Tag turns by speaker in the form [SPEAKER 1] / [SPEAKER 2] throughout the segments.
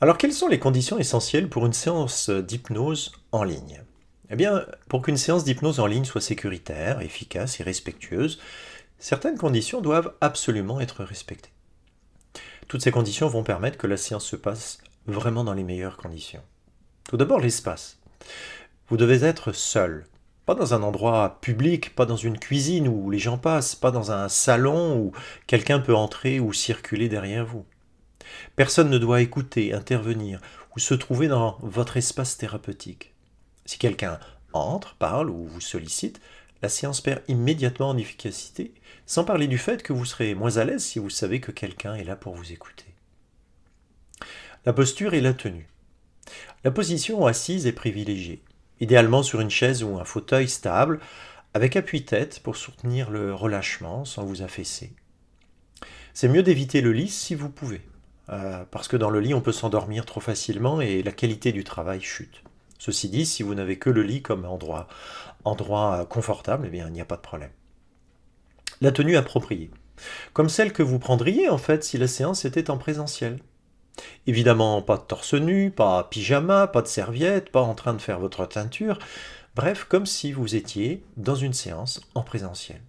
[SPEAKER 1] Alors, quelles sont les conditions essentielles pour une séance d'hypnose en ligne? Eh bien, pour qu'une séance d'hypnose en ligne soit sécuritaire, efficace et respectueuse, certaines conditions doivent absolument être respectées. Toutes ces conditions vont permettre que la séance se passe vraiment dans les meilleures conditions. Tout d'abord, l'espace. Vous devez être seul. Pas dans un endroit public, pas dans une cuisine où les gens passent, pas dans un salon où quelqu'un peut entrer ou circuler derrière vous. Personne ne doit écouter, intervenir ou se trouver dans votre espace thérapeutique. Si quelqu'un entre, parle ou vous sollicite, la séance perd immédiatement en efficacité, sans parler du fait que vous serez moins à l'aise si vous savez que quelqu'un est là pour vous écouter. La posture et la tenue. La position assise est privilégiée, idéalement sur une chaise ou un fauteuil stable, avec appui-tête pour soutenir le relâchement sans vous affaisser. C'est mieux d'éviter le lit si vous pouvez, parce que dans le lit on peut s'endormir trop facilement et la qualité du travail chute. Ceci dit, si vous n'avez que le lit comme endroit confortable, eh bien il n'y a pas de problème. La tenue appropriée, comme celle que vous prendriez en fait si la séance était en présentiel. Évidemment, pas de torse nu, pas pyjama, pas de serviette, pas en train de faire votre teinture, bref, comme si vous étiez dans une séance en présentiel.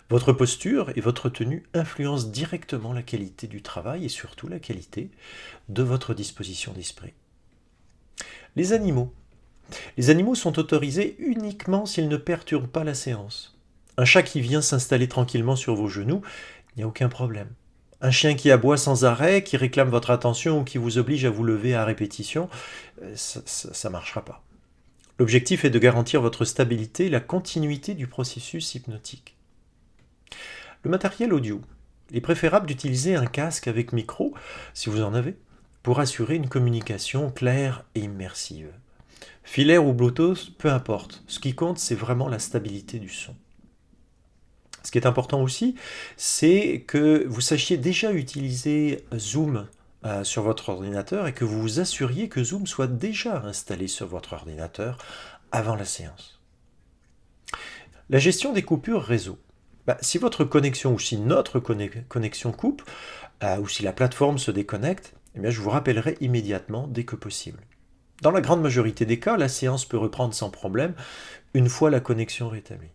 [SPEAKER 1] Votre posture et votre tenue influencent directement la qualité du travail et surtout la qualité de votre disposition d'esprit. Les animaux. Les animaux sont autorisés uniquement s'ils ne perturbent pas la séance. Un chat qui vient s'installer tranquillement sur vos genoux, il n'y a aucun problème. Un chien qui aboie sans arrêt, qui réclame votre attention ou qui vous oblige à vous lever à répétition, ça ne marchera pas. L'objectif est de garantir votre stabilité et la continuité du processus hypnotique. Le matériel audio. Il est préférable d'utiliser un casque avec micro, si vous en avez, pour assurer une communication claire et immersive. Filaire ou Bluetooth, peu importe. Ce qui compte, c'est vraiment la stabilité du son. Ce qui est important aussi, c'est que vous sachiez déjà utiliser Zoom sur votre ordinateur et que vous vous assuriez que Zoom soit déjà installé sur votre ordinateur avant la séance. La gestion des coupures réseau. Si votre connexion ou si notre connexion coupe, ou si la plateforme se déconnecte, eh bien, je vous rappellerai immédiatement dès que possible. Dans la grande majorité des cas, la séance peut reprendre sans problème une fois la connexion rétablie.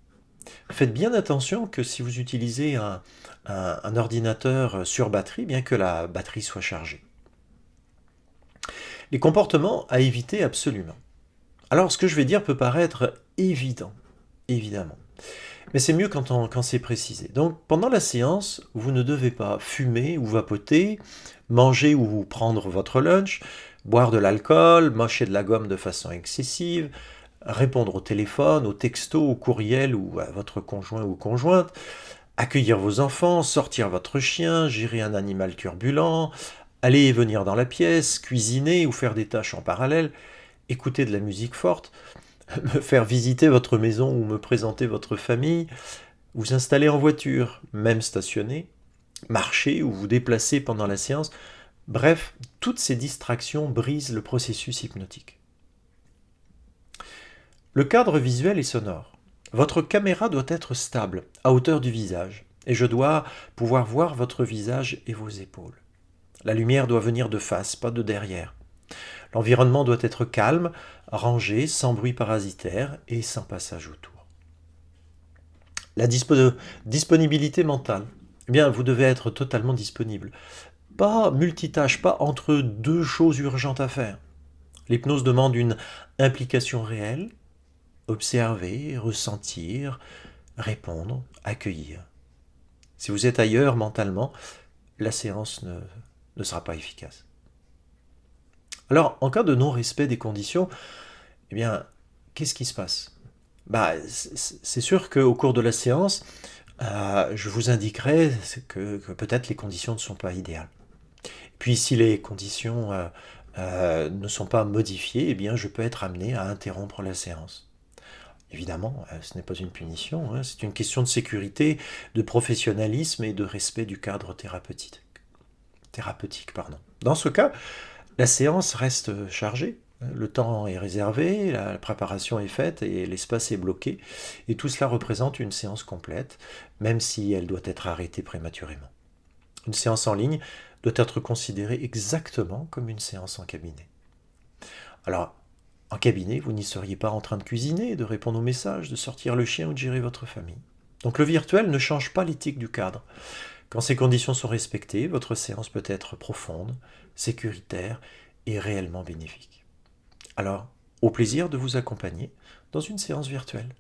[SPEAKER 1] Faites bien attention que si vous utilisez un ordinateur sur batterie, bien que la batterie soit chargée. Les comportements à éviter absolument. Alors, ce que je vais dire peut paraître évident, évidemment. Mais c'est mieux quand c'est précisé. Donc, pendant la séance, vous ne devez pas fumer ou vapoter, manger ou prendre votre lunch, boire de l'alcool, mâcher de la gomme de façon excessive, répondre au téléphone, au texto, au courriel ou à votre conjoint ou conjointe, accueillir vos enfants, sortir votre chien, gérer un animal turbulent, aller et venir dans la pièce, cuisiner ou faire des tâches en parallèle, écouter de la musique forte, me faire visiter votre maison ou me présenter votre famille, vous installer en voiture, même stationner, marcher ou vous déplacer pendant la séance. Bref, toutes ces distractions brisent le processus hypnotique. Le cadre visuel et sonore. Votre caméra doit être stable, à hauteur du visage, et je dois pouvoir voir votre visage et vos épaules. La lumière doit venir de face, pas de derrière. L'environnement doit être calme, rangé, sans bruit parasitaire et sans passage autour. La disponibilité mentale. Eh bien, vous devez être totalement disponible. Pas multitâche, pas entre deux choses urgentes à faire. L'hypnose demande une implication réelle, observer, ressentir, répondre, accueillir. Si vous êtes ailleurs mentalement, la séance ne sera pas efficace. Alors, en cas de non-respect des conditions, eh bien, qu'est-ce qui se passe? C'est sûr qu'au cours de la séance, je vous indiquerai que peut-être les conditions ne sont pas idéales. Puis si les conditions ne sont pas modifiées, eh bien, je peux être amené à interrompre la séance. Évidemment, ce n'est pas une punition, hein, c'est une question de sécurité, de professionnalisme et de respect du cadre thérapeutique. Dans ce cas, la séance reste chargée, le temps est réservé, la préparation est faite et l'espace est bloqué, et tout cela représente une séance complète, même si elle doit être arrêtée prématurément. Une séance en ligne doit être considérée exactement comme une séance en cabinet. Alors, en cabinet, vous n'y seriez pas en train de cuisiner, de répondre aux messages, de sortir le chien ou de gérer votre famille. Donc le virtuel ne change pas l'éthique du cadre. Quand ces conditions sont respectées, votre séance peut être profonde, sécuritaire et réellement bénéfique. Alors, au plaisir de vous accompagner dans une séance virtuelle.